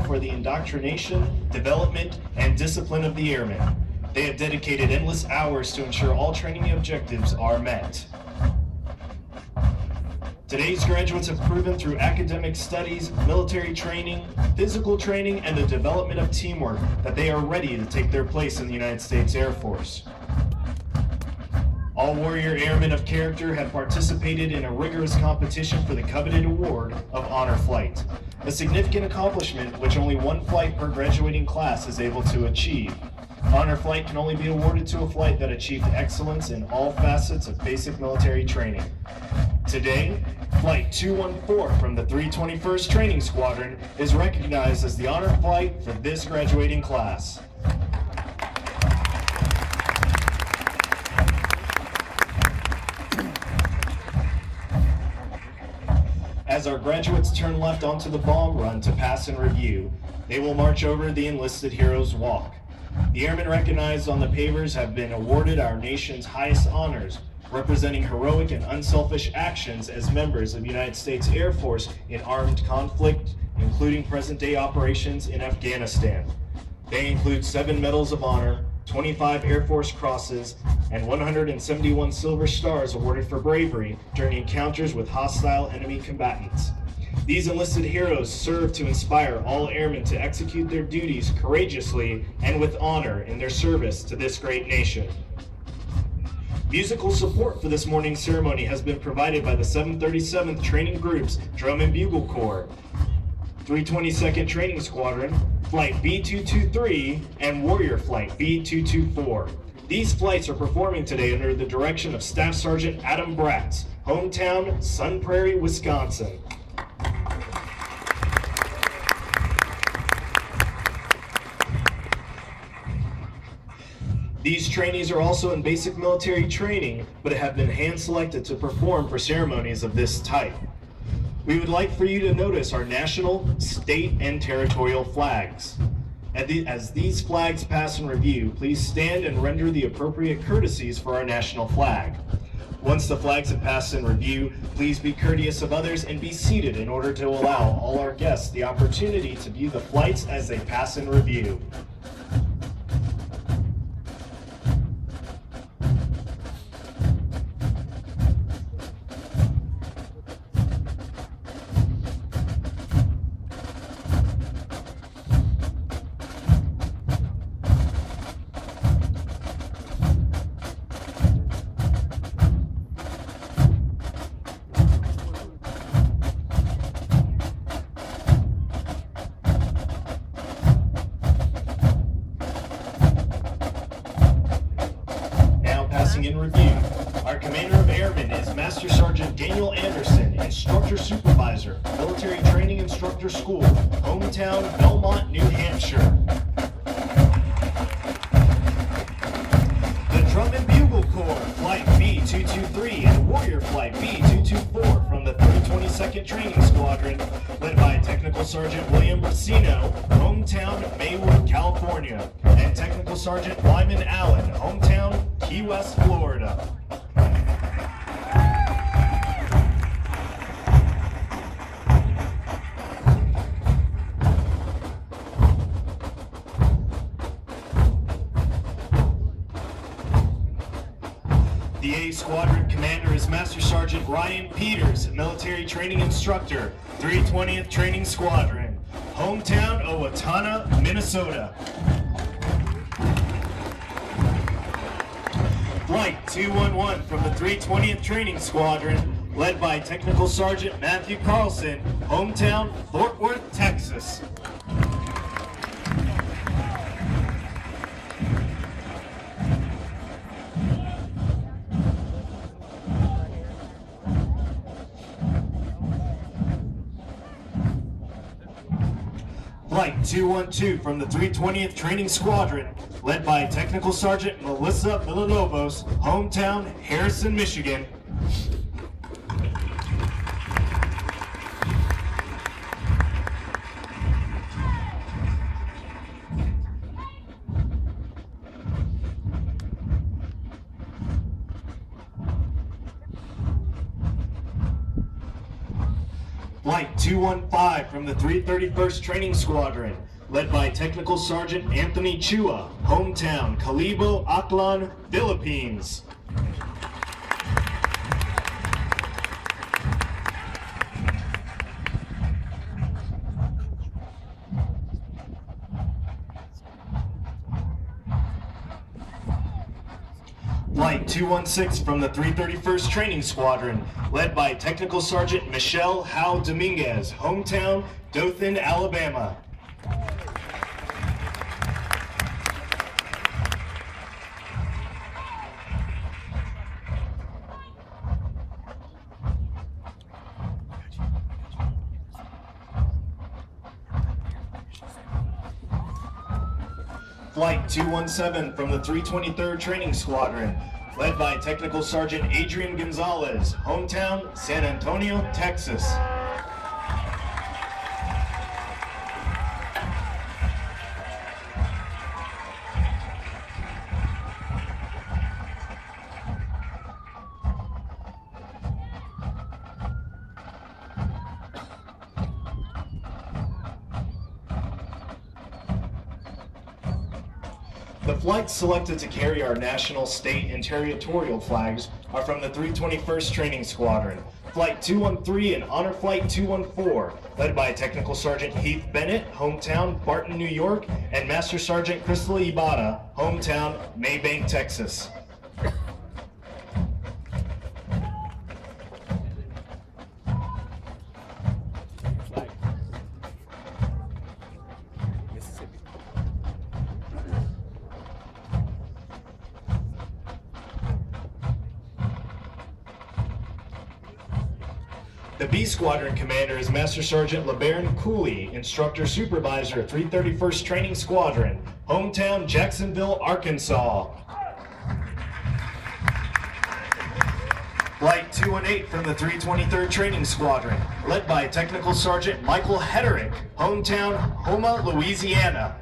for the indoctrination, development, and discipline of the airmen. They have dedicated endless hours to ensure all training objectives are met. Today's graduates have proven through academic studies, military training, physical training, and the development of teamwork that they are ready to take their place in the United States Air Force. All warrior airmen of character have participated in a rigorous competition for the coveted award of Honor Flight, a significant accomplishment which only one flight per graduating class is able to achieve. Honor Flight can only be awarded to a flight that achieved excellence in all facets of basic military training. Today, Flight 214 from the 321st Training Squadron is recognized as the honor flight for this graduating class. As our graduates turn left onto the bomb run to pass and review, they will march over the Enlisted Heroes Walk. The airmen recognized on the pavers have been awarded our nation's highest honors, representing heroic and unselfish actions as members of the United States Air Force in armed conflict, including present-day operations in Afghanistan. They include 7 Medals of Honor, 25 Air Force Crosses, and 171 Silver Stars awarded for bravery during encounters with hostile enemy combatants. These enlisted heroes serve to inspire all airmen to execute their duties courageously and with honor in their service to this great nation. Musical support for this morning's ceremony has been provided by the 737th Training Group's Drum and Bugle Corps, 322nd Training Squadron, Flight B223, and Warrior Flight B224. These flights are performing today under the direction of Staff Sergeant Adam Bratz, hometown Sun Prairie, Wisconsin. These trainees are also in basic military training, but have been hand-selected to perform for ceremonies of this type. We would like for you to notice our national, state, and territorial flags. As these flags pass in review, please stand and render the appropriate courtesies for our national flag. Once the flags have passed in review, please be courteous of others and be seated in order to allow all our guests the opportunity to view the flights as they pass in review. In review, our Commander of Airmen is Master Sergeant Daniel Anderson, Instructor Supervisor, Military Training Instructor School, hometown Belmont, New Hampshire. The Drum and Bugle Corps, Flight B223 and Warrior Flight B224 from the 322nd Training Squadron, led by Technical Sergeant William Bracino, hometown Maywood, California, and Technical Sergeant Lyman Allen, hometown Key West, Florida. The A Squadron Commander is Master Sergeant Ryan Peters, Military Training Instructor, 320th Training Squadron, hometown Owatonna, Minnesota. Flight 211 from the 320th Training Squadron, led by Technical Sergeant Matthew Carlson, hometown Fort Worth, Texas. Flight 212 from the 320th Training Squadron, led by Technical Sergeant Melissa Villalobos, hometown Harrison, Michigan. Flight 215 from the 331st Training Squadron, led by Technical Sergeant Anthony Chua, hometown Calibo, Lackland, Philippines. Flight 216 from the 331st Training Squadron, led by Technical Sergeant Michelle Howe Dominguez, hometown Dothan, Alabama. Flight 217 from the 323rd Training Squadron, led by Technical Sergeant Adrian Gonzalez, hometown San Antonio, Texas. The flights selected to carry our national, state, and territorial flags are from the 321st Training Squadron, Flight 213 and Honor Flight 214, led by Technical Sergeant Heath Bennett, hometown Barton, New York, and Master Sergeant Crystal Ibarra, hometown Maybank, Texas. The B Squadron Commander is Master Sergeant LeBaron Cooley, Instructor Supervisor, 331st Training Squadron, hometown Jacksonville, Arkansas. Flight 218 from the 323rd Training Squadron, led by Technical Sergeant Michael Hederick, hometown Houma, Louisiana.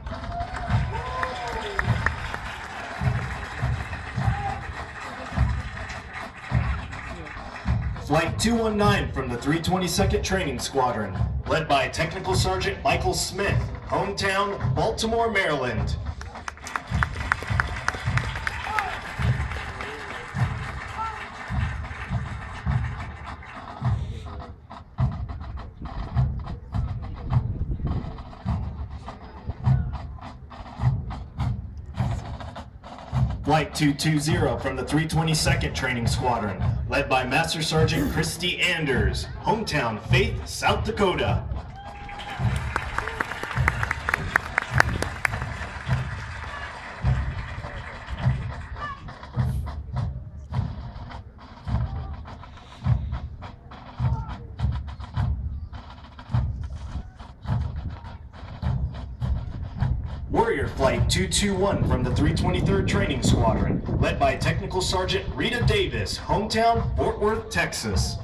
Flight 219 from the 322nd Training Squadron, led by Technical Sergeant Michael Smith, hometown Baltimore, Maryland. Flight 220 from the 322nd Training Squadron, led by Master Sergeant Christy Anders, hometown Faith, South Dakota. Warrior Flight 221 from the 323rd Training Squadron, led by Technical Sergeant Rita Davis, hometown Fort Worth, Texas.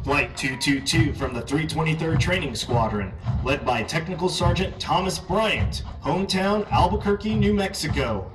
Flight 222 from the 323rd Training Squadron, led by Technical Sergeant Thomas Bryant, hometown Albuquerque, New Mexico.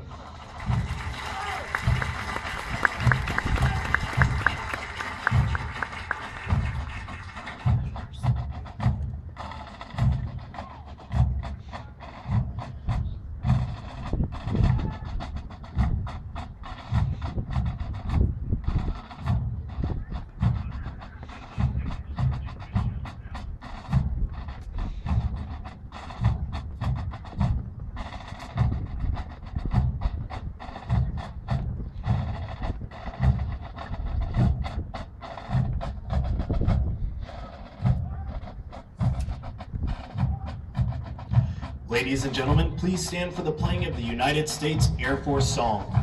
Ladies and gentlemen, please stand for the playing of the United States Air Force Song.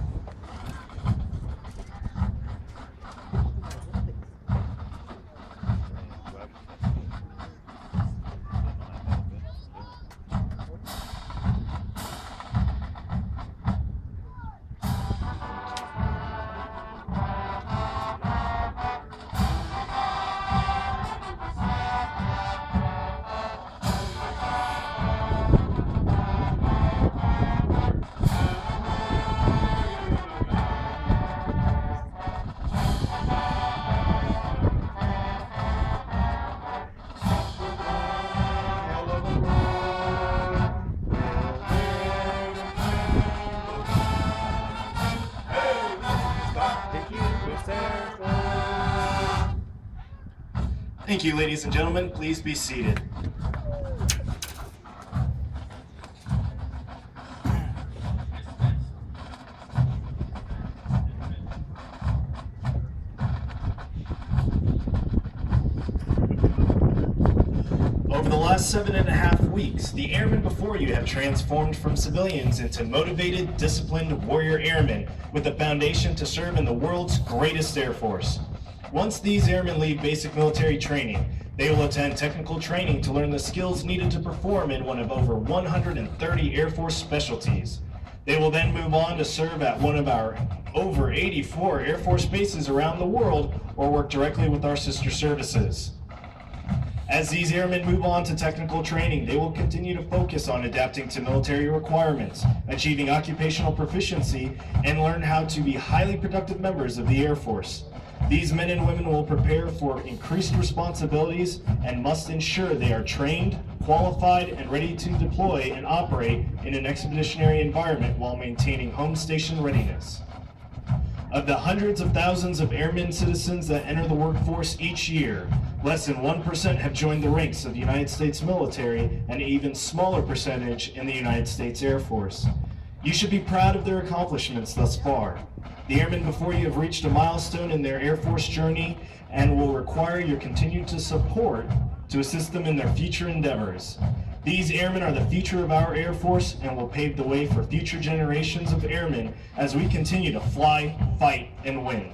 Thank you, ladies and gentlemen. Please be seated. Over the last 7.5 weeks, the airmen before you have transformed from civilians into motivated, disciplined warrior airmen with a foundation to serve in the world's greatest Air Force. Once these airmen leave basic military training, they will attend technical training to learn the skills needed to perform in one of over 130 Air Force specialties. They will then move on to serve at one of our over 84 Air Force bases around the world or work directly with our sister services. As these airmen move on to technical training, they will continue to focus on adapting to military requirements, achieving occupational proficiency, and learn how to be highly productive members of the Air Force. These men and women will prepare for increased responsibilities and must ensure they are trained, qualified, and ready to deploy and operate in an expeditionary environment while maintaining home station readiness. Of the hundreds of thousands of airmen citizens that enter the workforce each year, less than 1% have joined the ranks of the United States military, and an even smaller percentage in the United States Air Force. You should be proud of their accomplishments thus far. The airmen before you have reached a milestone in their Air Force journey and will require your continued support to assist them in their future endeavors. These airmen are the future of our Air Force and will pave the way for future generations of airmen as we continue to fly, fight, and win.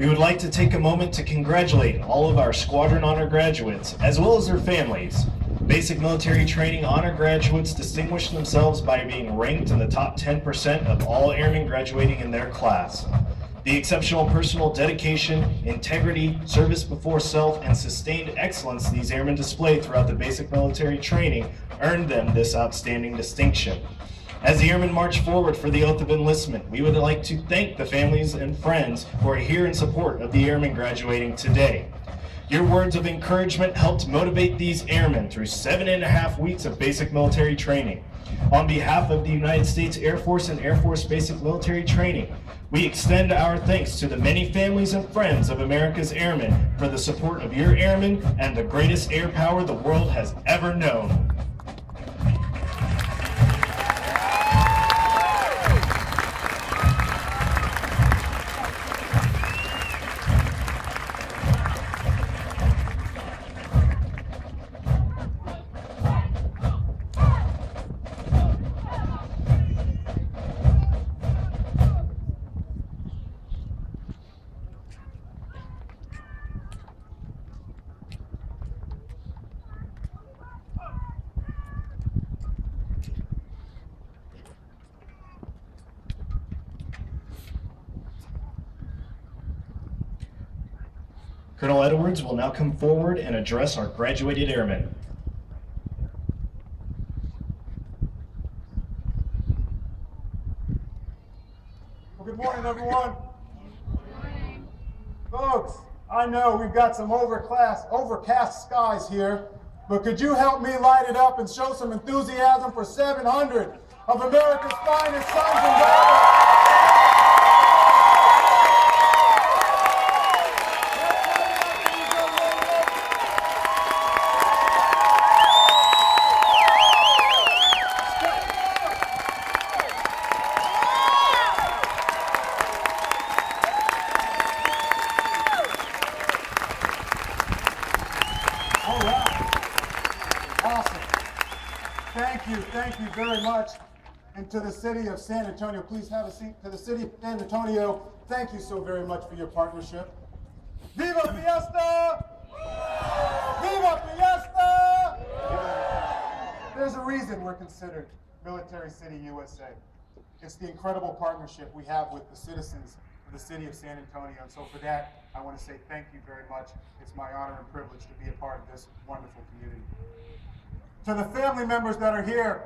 We would like to take a moment to congratulate all of our Squadron Honor graduates, as well as their families. Basic military training honor graduates distinguish themselves by being ranked in the top 10% of all airmen graduating in their class. The exceptional personal dedication, integrity, service before self, and sustained excellence these airmen display throughout the basic military training earned them this outstanding distinction. As the airmen march forward for the oath of enlistment, we would like to thank the families and friends who are here in support of the airmen graduating today. Your words of encouragement helped motivate these airmen through 7.5 weeks of basic military training. On behalf of the United States Air Force and Air Force Basic Military Training, we extend our thanks to the many families and friends of America's airmen for the support of your airmen and the greatest air power the world has ever known. Colonel Edwards will now come forward and address our graduated airmen. Well, good morning, everyone. Good morning. Folks, I know we've got some overcast skies here, but could you help me light it up and show some enthusiasm for 700 of America's finest sons and daughters? Thank you very much. And to the city of San Antonio, please have a seat. To the city of San Antonio, thank you so very much for your partnership. Viva Fiesta! Viva Fiesta! There's a reason we're considered Military City USA. It's the incredible partnership we have with the citizens of the city of San Antonio. And so for that, I want to say thank you very much. It's my honor and privilege to be a part of this wonderful community. To the family members that are here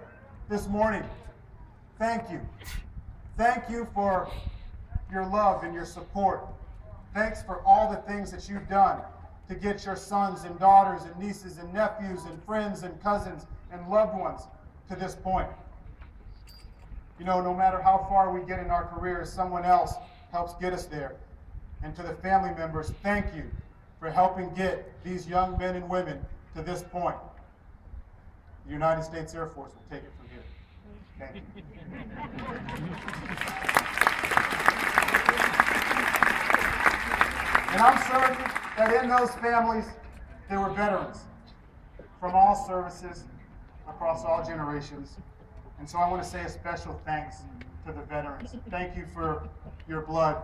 this morning, thank you. Thank you for your love and your support. Thanks for all the things that you've done to get your sons and daughters and nieces and nephews and friends and cousins and loved ones to this point. You know, no matter how far we get in our careers, someone else helps get us there. And to the family members, thank you for helping get these young men and women to this point. The United States Air Force will take it from here. Thank you. And I'm certain that in those families, there were veterans from all services, across all generations. And so I want to say a special thanks to the veterans. Thank you for your blood,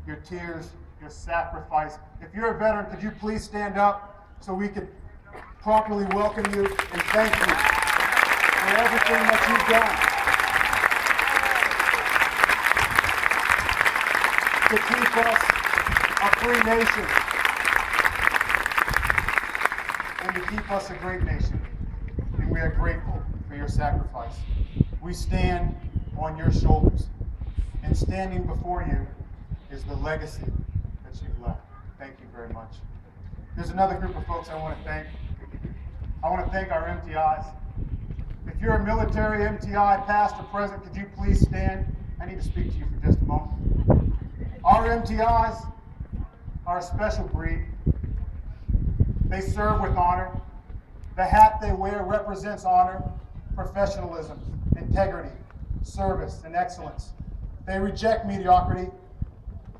your tears, your sacrifice. If you're a veteran, could you please stand up so we could properly welcome you and thank you for everything that you've done to keep us a free nation and to keep us a great nation. And we are grateful for your sacrifice. We stand on your shoulders, and standing before you is the legacy that you've left. Thank you very much. There's another group of folks I want to thank. I want to thank our MTIs. If you're a military MTI, past or present, could you please stand? I need to speak to you for just a moment. Our MTIs are a special breed. They serve with honor. The hat they wear represents honor, professionalism, integrity, service, and excellence. They reject mediocrity.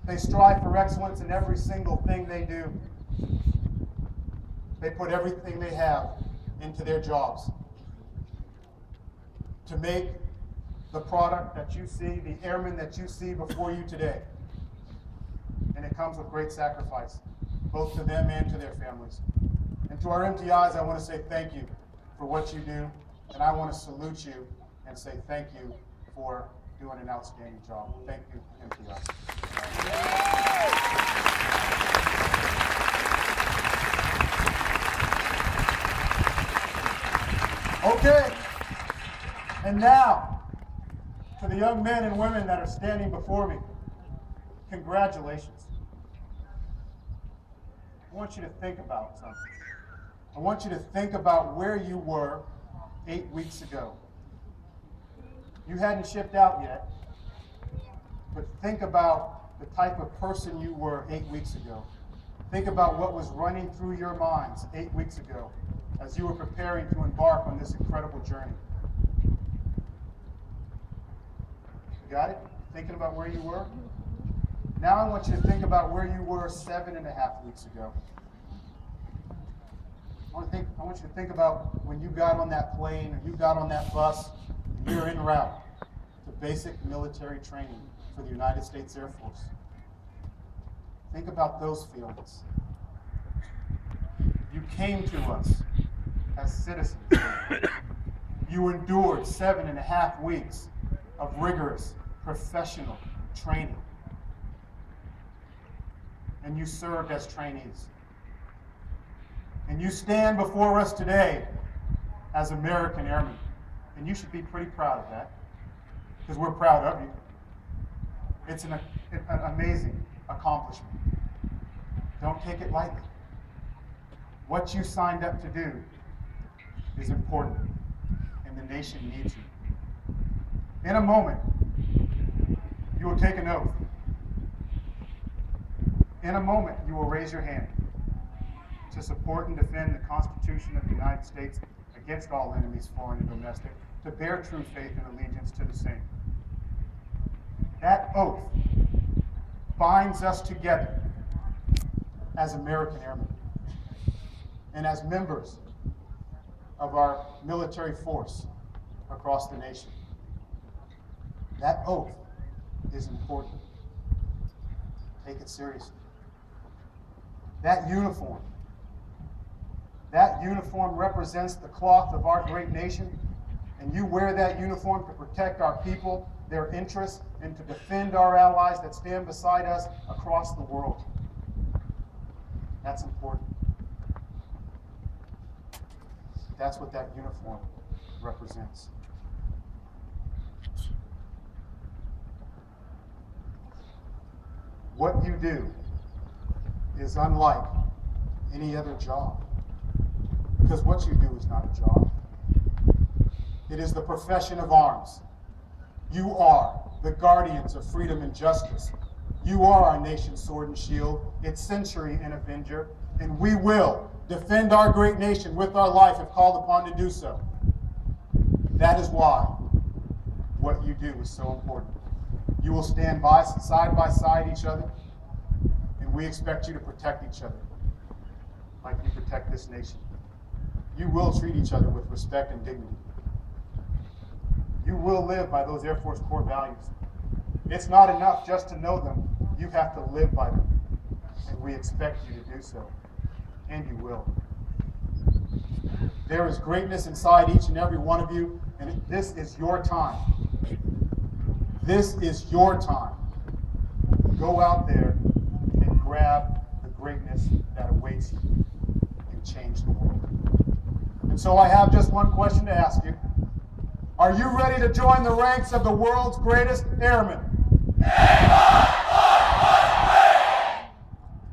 They strive for excellence in every single thing they do. They put everything they have into their jobs to make the product that you see, the airmen that you see before you today. And it comes with great sacrifice, both to them and to their families. And to our MTIs, I want to say thank you for what you do, and I want to salute you and say thank you for doing an outstanding job. Thank you, MTI. Okay, and now, to the young men and women that are standing before me, congratulations. I want you to think about something. I want you to think about where you were 8 weeks ago. You hadn't shipped out yet, but think about the type of person you were 8 weeks ago. Think about what was running through your minds 8 weeks ago as you were preparing to embark on this incredible journey. You got it? Thinking about where you were? Now I want you to think about where you were 7.5 weeks ago. I want you to think about when you got on that plane or you got on that bus and you're en route to basic military training for the United States Air Force. Think about those feelings. You came to us as citizens. You endured 7.5 weeks of rigorous professional training. And you served as trainees. And you stand before us today as American Airmen. And you should be pretty proud of that, because we're proud of you. It's an amazing accomplishment. Don't take it lightly. What you signed up to do is important, and the nation needs you. In a moment, you will take an oath. In a moment, you will raise your hand to support and defend the Constitution of the United States against all enemies, foreign and domestic, to bear true faith and allegiance to the same. That oath binds us together as American Airmen and as members of our military force across the nation. That oath is important. Take it seriously. That uniform represents the cloth of our great nation, and you wear that uniform to protect our people, their interests, and to defend our allies that stand beside us across the world. That's important. That's what that uniform represents. What you do is unlike any other job, because what you do is not a job. It is the profession of arms. You are the guardians of freedom and justice. You are our nation's sword and shield, its century and avenger, and we will defend our great nation with our life if called upon to do so. That is why what you do is so important. You will stand side by side each other, and we expect you to protect each other like you protect this nation. You will treat each other with respect and dignity. You will live by those Air Force core values. It's not enough just to know them. You have to live by them, and we expect you to do so, and you will. There is greatness inside each and every one of you, and this is your time. This is your time. Go out there and grab the greatness that awaits you and change the world. And so I have just one question to ask you. Are you ready to join the ranks of the world's greatest airmen?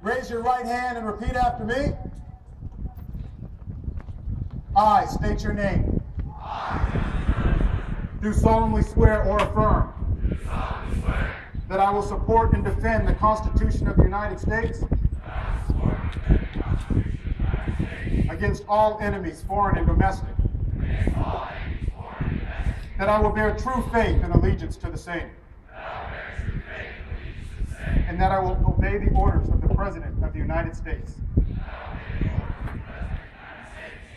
Raise your right hand and repeat after me. I state your name. Do solemnly swear or affirm that I will support and defend the Constitution of the United States against all enemies, foreign and domestic. That I will bear true faith and allegiance to the same. And that I will obey the orders of the President of the United States.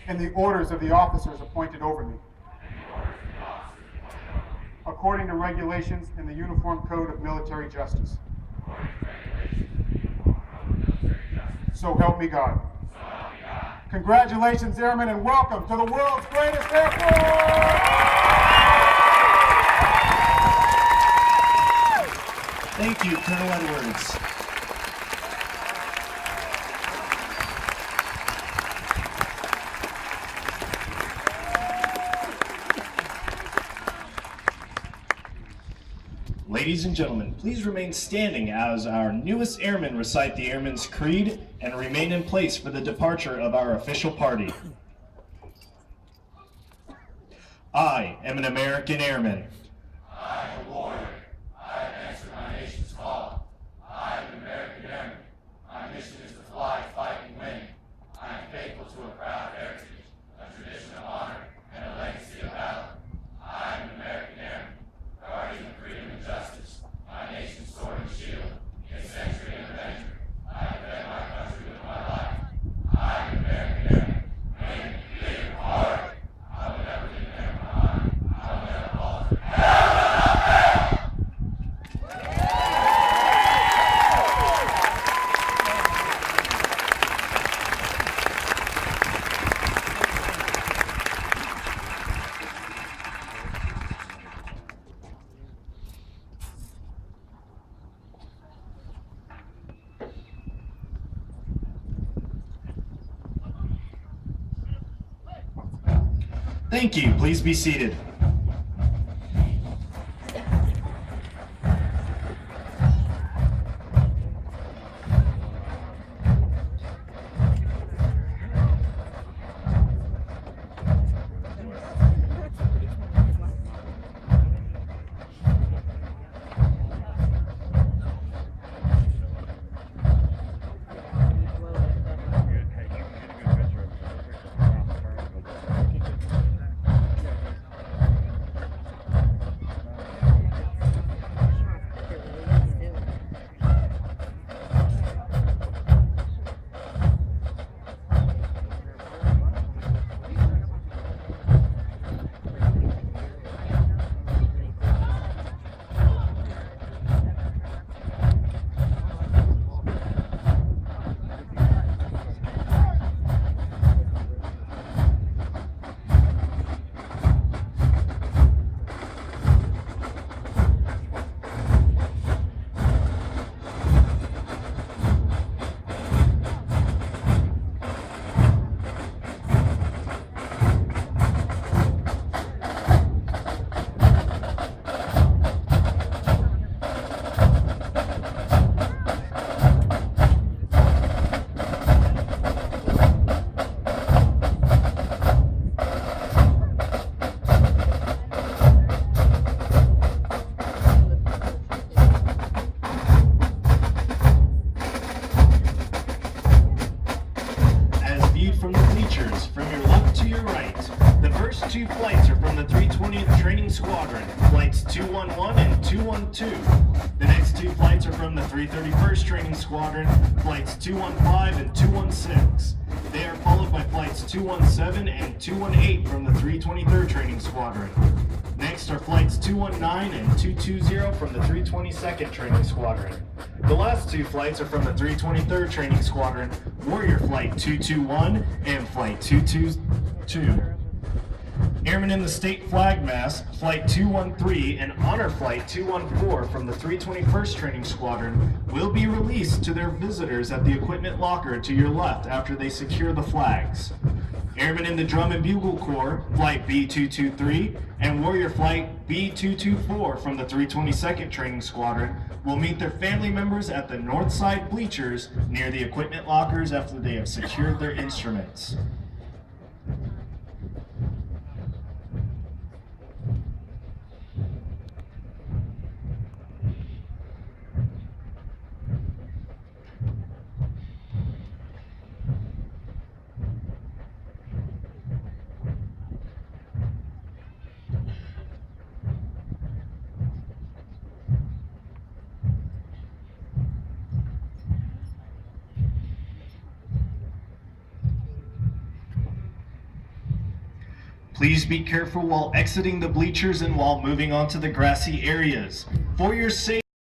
And the orders of the officers appointed over me. According to regulations in the Uniform Code of Military Justice. So help me God. Congratulations, Airmen, and welcome to the world's greatest airport! Thank you, Colonel Edwards. Ladies and gentlemen, please remain standing as our newest airmen recite the Airman's Creed and remain in place for the departure of our official party. I am an American airman. I am a warrior. I have answered my nation's call. I am an American airman. My mission is to fly, fight, and win. I am faithful to a proud heritage, a tradition of honor, and a legacy of valor. I am an American airman, guardian of freedom and justice, my nation's sword and shield, a century and avenger. I defend my country with my life. I am an American airman, brave, big, and hard. I will never leave an airman behind. I will never falter. Thank you. Please be seated. From the bleachers, from your left to your right. The first two flights are from the 320th Training Squadron, flights 211 and 212. The next two flights are from the 331st Training Squadron, flights 215 and 216. They are followed by flights 217 and 218 from the 323rd Training Squadron. Next are flights 219 and 220 from the 322nd Training Squadron. The last two flights are from the 323rd Training Squadron, Warrior Flight 221 and Flight 222. Airmen in the State Flag Mass, Flight 213 and Honor Flight 214 from the 321st Training Squadron will be released to their visitors at the equipment locker to your left after they secure the flags. Airmen in the Drum and Bugle Corps, Flight B223 and Warrior Flight B224 from the 322nd Training Squadron will meet their family members at the north side bleachers near the equipment lockers after they have secured their instruments. Please be careful while exiting the bleachers and while moving onto the grassy areas. For your safety,